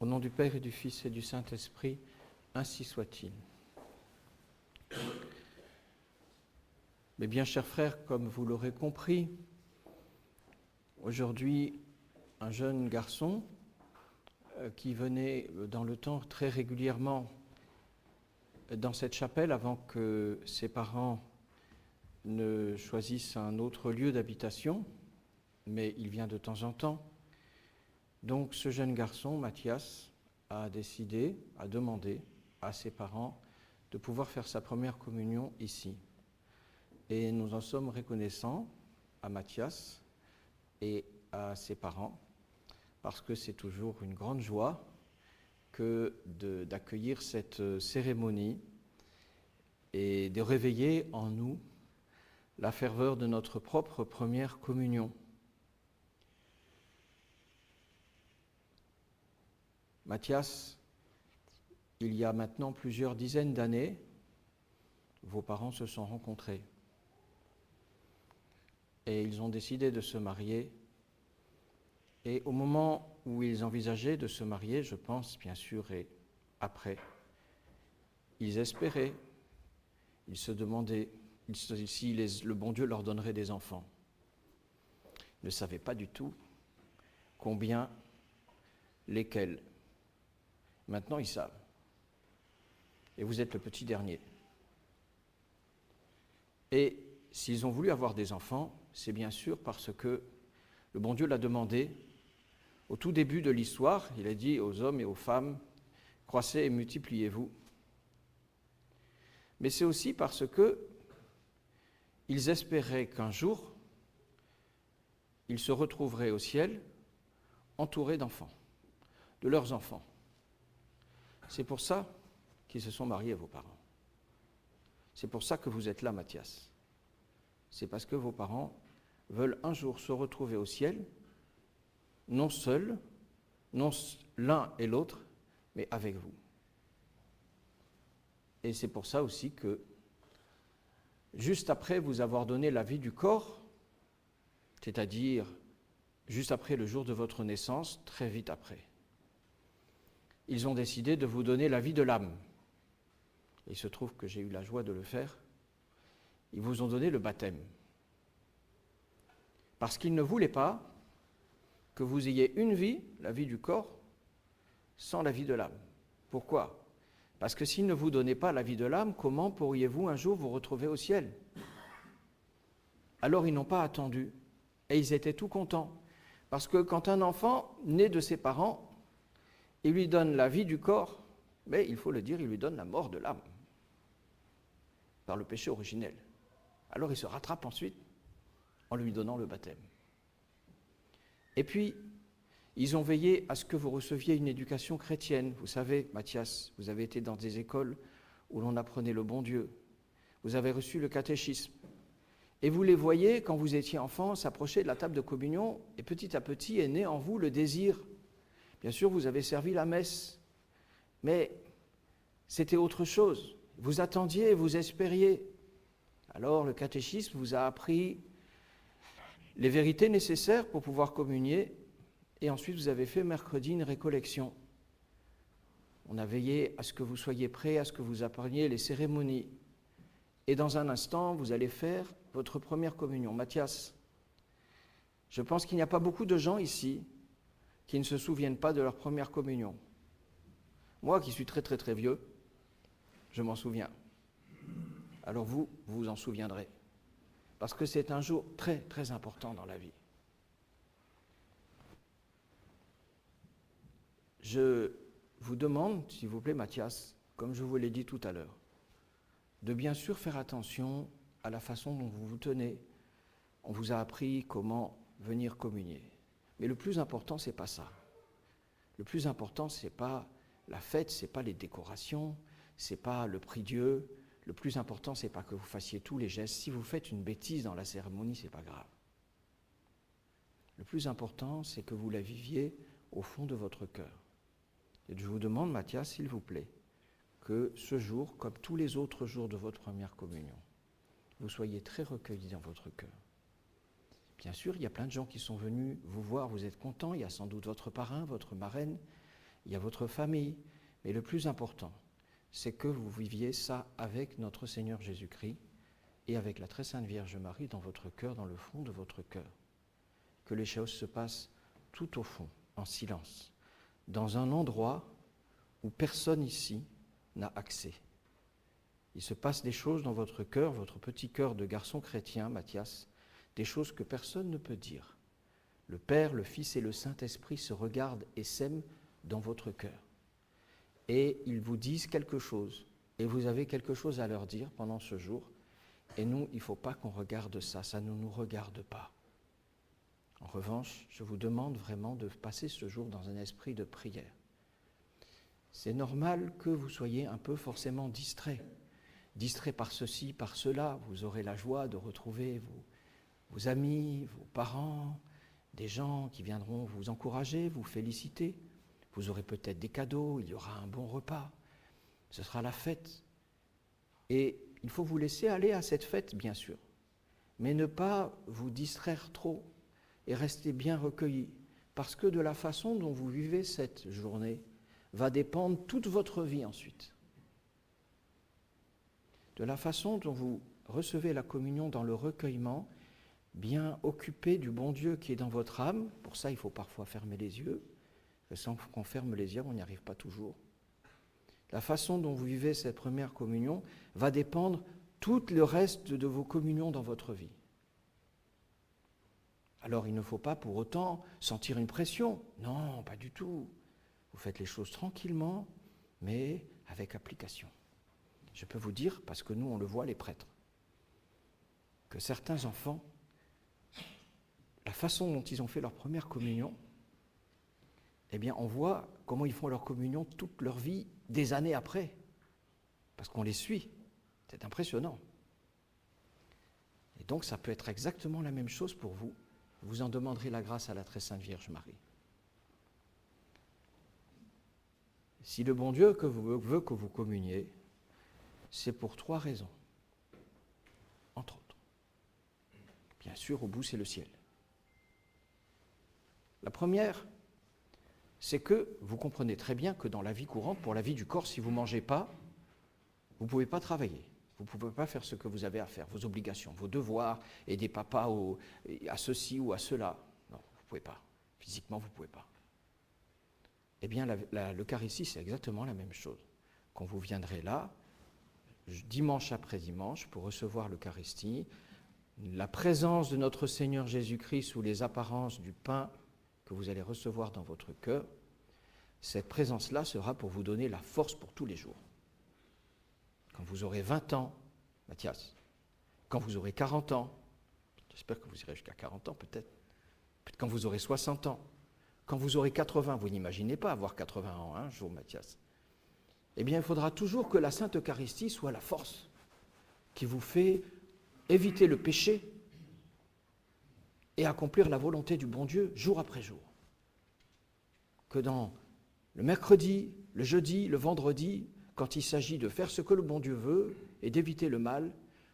Au nom du Père et du Fils et du Saint-Esprit, ainsi soit-il. Mes bien chers frères, comme vous l'aurez compris, aujourd'hui, un jeune garçon qui venait dans le temps très régulièrement dans cette chapelle avant que ses parents ne choisissent un autre lieu d'habitation, mais il vient de temps en temps. Donc ce jeune garçon, Mathias, a décidé, a demandé à ses parents de pouvoir faire sa première communion ici. Et nous en sommes reconnaissants à Mathias et à ses parents, parce que c'est toujours une grande joie que d'accueillir cette cérémonie et de réveiller en nous la ferveur de notre propre première communion. Mathias, il y a maintenant plusieurs dizaines d'années, vos parents se sont rencontrés et ils ont décidé de se marier. Et au moment où ils envisageaient de se marier, je pense bien sûr, et après, ils espéraient, ils se demandaient si le bon Dieu leur donnerait des enfants. Ils ne savaient pas du tout combien, lesquels. Maintenant, ils savent. Et vous êtes le petit dernier. Et s'ils ont voulu avoir des enfants, c'est bien sûr parce que le bon Dieu l'a demandé. Au tout début de l'histoire, il a dit aux hommes et aux femmes, « Croissez et multipliez-vous ». Mais c'est aussi parce que ils espéraient qu'un jour, ils se retrouveraient au ciel entourés d'enfants, de leurs enfants. C'est pour ça qu'ils se sont mariés, vos parents. C'est pour ça que vous êtes là, Mathias. C'est parce que vos parents veulent un jour se retrouver au ciel, non seuls, non l'un et l'autre, mais avec vous. Et c'est pour ça aussi que, juste après vous avoir donné la vie du corps, c'est-à-dire juste après le jour de votre naissance, très vite après, ils ont décidé de vous donner la vie de l'âme. Il se trouve que j'ai eu la joie de le faire. Ils vous ont donné le baptême. Parce qu'ils ne voulaient pas que vous ayez une vie, la vie du corps, sans la vie de l'âme. Pourquoi ? Parce que s'ils ne vous donnaient pas la vie de l'âme, comment pourriez-vous un jour vous retrouver au ciel ? Alors ils n'ont pas attendu. Et ils étaient tout contents. Parce que quand un enfant naît de ses parents, il lui donne la vie du corps, mais il faut le dire, il lui donne la mort de l'âme, par le péché originel. Alors il se rattrape ensuite en lui donnant le baptême. Et puis, ils ont veillé à ce que vous receviez une éducation chrétienne. Vous savez, Mathias, vous avez été dans des écoles où l'on apprenait le bon Dieu. Vous avez reçu le catéchisme. Et vous les voyez, quand vous étiez enfant, s'approcher de la table de communion, et petit à petit est né en vous le désir. Bien sûr, vous avez servi la messe, mais c'était autre chose. Vous attendiez, vous espériez. Alors, le catéchisme vous a appris les vérités nécessaires pour pouvoir communier, et ensuite vous avez fait mercredi une récollection. On a veillé à ce que vous soyez prêts, à ce que vous appreniez les cérémonies. Et dans un instant, vous allez faire votre première communion. Mathias, je pense qu'il n'y a pas beaucoup de gens ici qui ne se souviennent pas de leur première communion. Moi, qui suis très très très vieux, je m'en souviens. Alors vous vous en souviendrez. Parce que c'est un jour très très important dans la vie. Je vous demande, s'il vous plaît, Mathias, comme je vous l'ai dit tout à l'heure, de bien sûr faire attention à la façon dont vous vous tenez. On vous a appris comment venir communier. Mais le plus important, c'est pas ça. Le plus important, c'est pas la fête, c'est pas les décorations, c'est pas le prix Dieu. Le plus important, c'est pas que vous fassiez tous les gestes. Si vous faites une bêtise dans la cérémonie, c'est pas grave. Le plus important, c'est que vous la viviez au fond de votre cœur. Et je vous demande, Mathias, s'il vous plaît, que ce jour, comme tous les autres jours de votre première communion, vous soyez très recueillis dans votre cœur. Bien sûr, il y a plein de gens qui sont venus vous voir, vous êtes contents, il y a sans doute votre parrain, votre marraine, il y a votre famille, mais le plus important, c'est que vous viviez ça avec notre Seigneur Jésus-Christ et avec la très sainte Vierge Marie dans votre cœur, dans le fond de votre cœur. Que les choses se passent tout au fond, en silence, dans un endroit où personne ici n'a accès. Il se passe des choses dans votre cœur, votre petit cœur de garçon chrétien, Mathias, des choses que personne ne peut dire. Le Père, le Fils et le Saint-Esprit se regardent et s'aiment dans votre cœur. Et ils vous disent quelque chose, et vous avez quelque chose à leur dire pendant ce jour. Et nous, il ne faut pas qu'on regarde ça, ça ne nous regarde pas. En revanche, je vous demande vraiment de passer ce jour dans un esprit de prière. C'est normal que vous soyez un peu forcément distrait par ceci, par cela. Vous aurez la joie de retrouver vos amis, vos parents, des gens qui viendront vous encourager, vous féliciter. Vous aurez peut-être des cadeaux, il y aura un bon repas. Ce sera la fête. Et il faut vous laisser aller à cette fête, bien sûr, mais ne pas vous distraire trop et rester bien recueillis, parce que de la façon dont vous vivez cette journée va dépendre toute votre vie ensuite. De la façon dont vous recevez la communion dans le recueillement, bien occupé du bon Dieu qui est dans votre âme. Pour ça, il faut parfois fermer les yeux. Sans qu'on ferme les yeux, on n'y arrive pas toujours. La façon dont vous vivez cette première communion va dépendre tout le reste de vos communions dans votre vie. Alors, il ne faut pas pour autant sentir une pression. Non, pas du tout. Vous faites les choses tranquillement, mais avec application. Je peux vous dire, parce que nous, on le voit, les prêtres, que certains enfants, la façon dont ils ont fait leur première communion, eh bien, on voit comment ils font leur communion toute leur vie, des années après, parce qu'on les suit. C'est impressionnant. Et donc, ça peut être exactement la même chose pour vous. Vous en demanderez la grâce à la très sainte Vierge Marie. Si le bon Dieu veut que vous communiez, c'est pour 3 raisons, entre autres. Bien sûr, au bout, c'est le ciel. La première, c'est que vous comprenez très bien que dans la vie courante, pour la vie du corps, si vous ne mangez pas, vous ne pouvez pas travailler. Vous ne pouvez pas faire ce que vous avez à faire, vos obligations, vos devoirs, aider papa à ceci ou à cela. Non, vous ne pouvez pas. Physiquement, vous ne pouvez pas. Eh bien, l'Eucharistie, c'est exactement la même chose. Quand vous viendrez là, dimanche après dimanche, pour recevoir l'Eucharistie, la présence de notre Seigneur Jésus-Christ sous les apparences du pain que vous allez recevoir dans votre cœur, cette présence-là sera pour vous donner la force pour tous les jours. Quand vous aurez 20 ans, Mathias, quand vous aurez 40 ans, j'espère que vous irez jusqu'à 40 ans peut-être quand vous aurez 60 ans, quand vous aurez 80, vous n'imaginez pas avoir 80 ans un jour, Mathias, eh bien il faudra toujours que la Sainte Eucharistie soit la force qui vous fait éviter le péché et accomplir la volonté du bon Dieu jour après jour. Que dans le mercredi, le jeudi, le vendredi, quand il s'agit de faire ce que le bon Dieu veut et d'éviter le mal,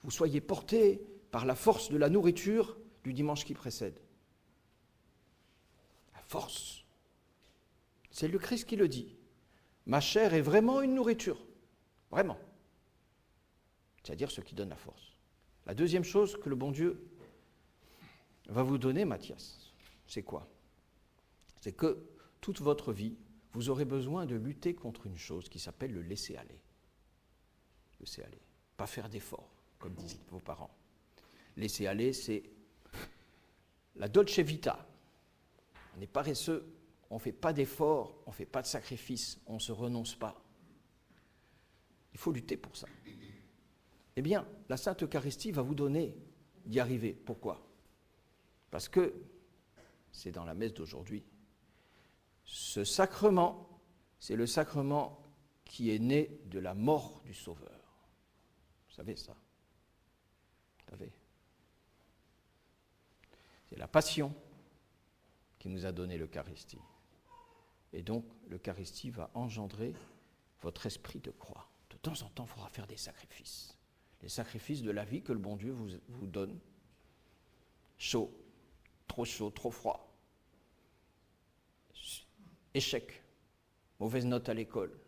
vous soyez portés par la force de la nourriture du dimanche qui précède. La force. C'est le Christ qui le dit. Ma chair est vraiment une nourriture. Vraiment. C'est-à-dire ce qui donne la force. La deuxième chose que le bon Dieu va vous donner, Mathias, c'est quoi? C'est que toute votre vie, vous aurez besoin de lutter contre une chose qui s'appelle le laisser-aller. Laisser-aller. Pas faire d'efforts, comme disent vos parents. Laisser-aller, c'est la dolce vita. On est paresseux, on ne fait pas d'efforts, on ne fait pas de sacrifices, on ne se renonce pas. Il faut lutter pour ça. Eh bien, la Sainte Eucharistie va vous donner d'y arriver. Pourquoi? Parce que, c'est dans la messe d'aujourd'hui, ce sacrement, c'est le sacrement qui est né de la mort du Sauveur. Vous savez ça? Vous savez? C'est la passion qui nous a donné l'Eucharistie. Et donc, l'Eucharistie va engendrer votre esprit de croix. De temps en temps, il faudra faire des sacrifices. Les sacrifices de la vie que le bon Dieu vous donne. Chaud, trop froid. Échec mauvaise note à l'école,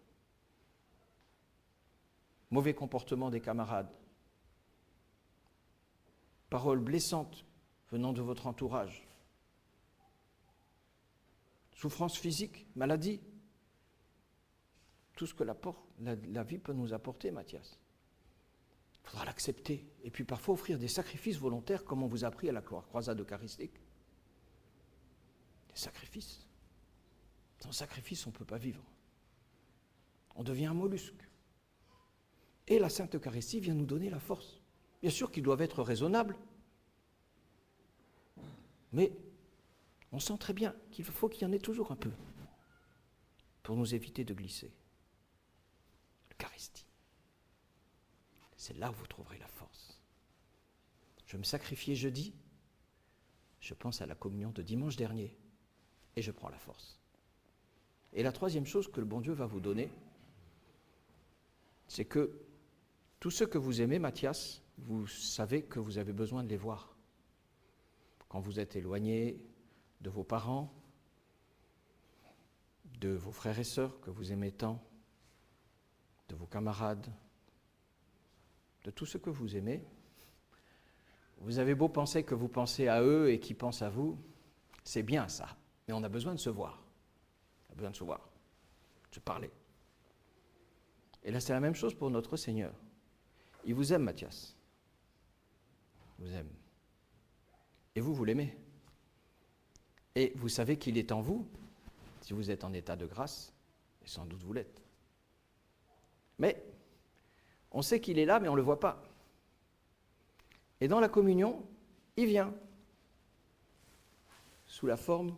mauvais comportement des camarades, paroles blessantes venant de votre entourage, souffrance physique, maladie, tout ce que la vie peut nous apporter, Mathias. Il faudra l'accepter. Et puis parfois offrir des sacrifices volontaires, comme on vous a appris à la croisade eucharistique. Des sacrifices. Sans sacrifice, on ne peut pas vivre. On devient un mollusque. Et la Sainte Eucharistie vient nous donner la force. Bien sûr qu'ils doivent être raisonnables, mais on sent très bien qu'il faut qu'il y en ait toujours un peu pour nous éviter de glisser. L'Eucharistie. C'est là où vous trouverez la force. Je me sacrifiais jeudi, je pense à la communion de dimanche dernier, et je prends la force. Et la troisième chose que le bon Dieu va vous donner, c'est que tous ceux que vous aimez, Mathias, vous savez que vous avez besoin de les voir. Quand vous êtes éloigné de vos parents, de vos frères et sœurs que vous aimez tant, de vos camarades, de tous ceux que vous aimez, vous avez beau penser que vous pensez à eux et qu'ils pensent à vous, c'est bien ça, mais on a besoin de se voir. On a besoin de se voir, de se parler. Et là, c'est la même chose pour notre Seigneur. Il vous aime, Mathias. Il vous aime. Et vous l'aimez. Et vous savez qu'il est en vous, si vous êtes en état de grâce, et sans doute vous l'êtes. Mais on sait qu'il est là, mais on ne le voit pas. Et dans la communion, il vient, sous la forme,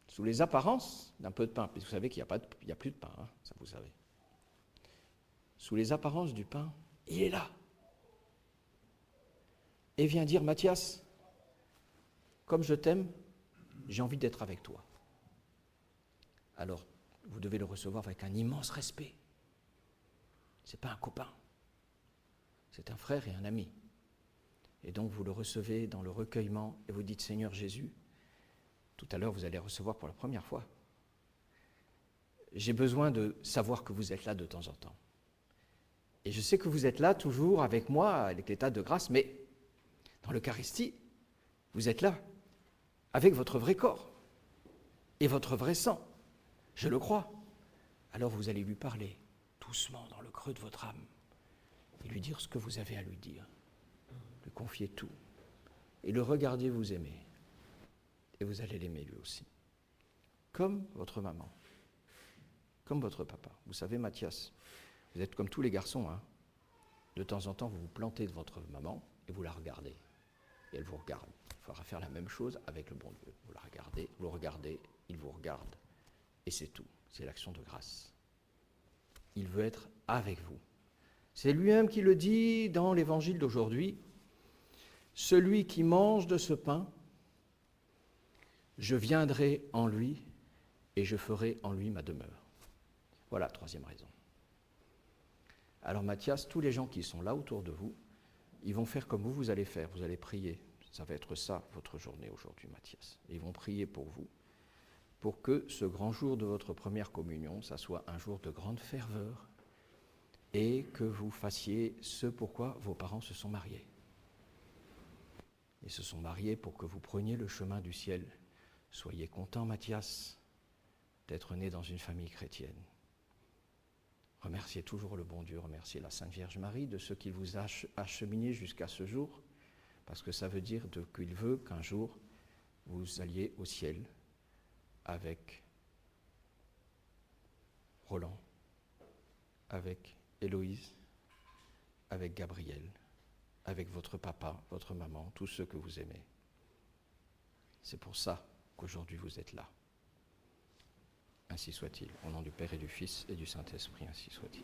sous les apparences d'un peu de pain. Puis vous savez qu'il n'y a plus de pain, hein, ça vous savez. Sous les apparences du pain, il est là. Et vient dire, Mathias, comme je t'aime, j'ai envie d'être avec toi. Alors, vous devez le recevoir avec un immense respect. Ce n'est pas un copain, c'est un frère et un ami. Et donc vous le recevez dans le recueillement et vous dites, Seigneur Jésus, tout à l'heure vous allez recevoir pour la première fois. J'ai besoin de savoir que vous êtes là de temps en temps. Et je sais que vous êtes là toujours avec moi, avec l'état de grâce, mais dans l'Eucharistie, vous êtes là avec votre vrai corps et votre vrai sang. Je le crois. Alors vous allez lui parler doucement dans le creux de votre âme et lui dire ce que vous avez à lui dire. Lui confier tout et le regarder vous aimer. Et vous allez l'aimer lui aussi. Comme votre maman, comme votre papa. Vous savez, Mathias, vous êtes comme tous les garçons, hein. De temps en temps, vous vous plantez de votre maman et vous la regardez. Et elle vous regarde. Il faudra faire la même chose avec le bon Dieu. Vous la regardez, vous le regardez, il vous regarde. Et c'est tout. C'est l'action de grâce. Il veut être avec vous. C'est lui-même qui le dit dans l'évangile d'aujourd'hui. Celui qui mange de ce pain, je viendrai en lui et je ferai en lui ma demeure. Voilà, troisième raison. Alors Mathias, tous les gens qui sont là autour de vous, ils vont faire comme vous allez faire. Vous allez prier. Ça va être ça, votre journée aujourd'hui, Mathias. Ils vont prier pour vous, pour que ce grand jour de votre première communion, ça soit un jour de grande ferveur et que vous fassiez ce pourquoi vos parents se sont mariés. Ils se sont mariés pour que vous preniez le chemin du ciel. Soyez content, Mathias, d'être né dans une famille chrétienne. Remerciez toujours le bon Dieu, remerciez la Sainte Vierge Marie de ce qu'il vous a acheminé jusqu'à ce jour, parce que ça veut dire qu'il veut qu'un jour vous alliez au ciel avec Roland, avec Héloïse, avec Gabriel, avec votre papa, votre maman, tous ceux que vous aimez. C'est pour ça qu'aujourd'hui vous êtes là. Ainsi soit-il. Au nom du Père et du Fils et du Saint-Esprit, ainsi soit-il.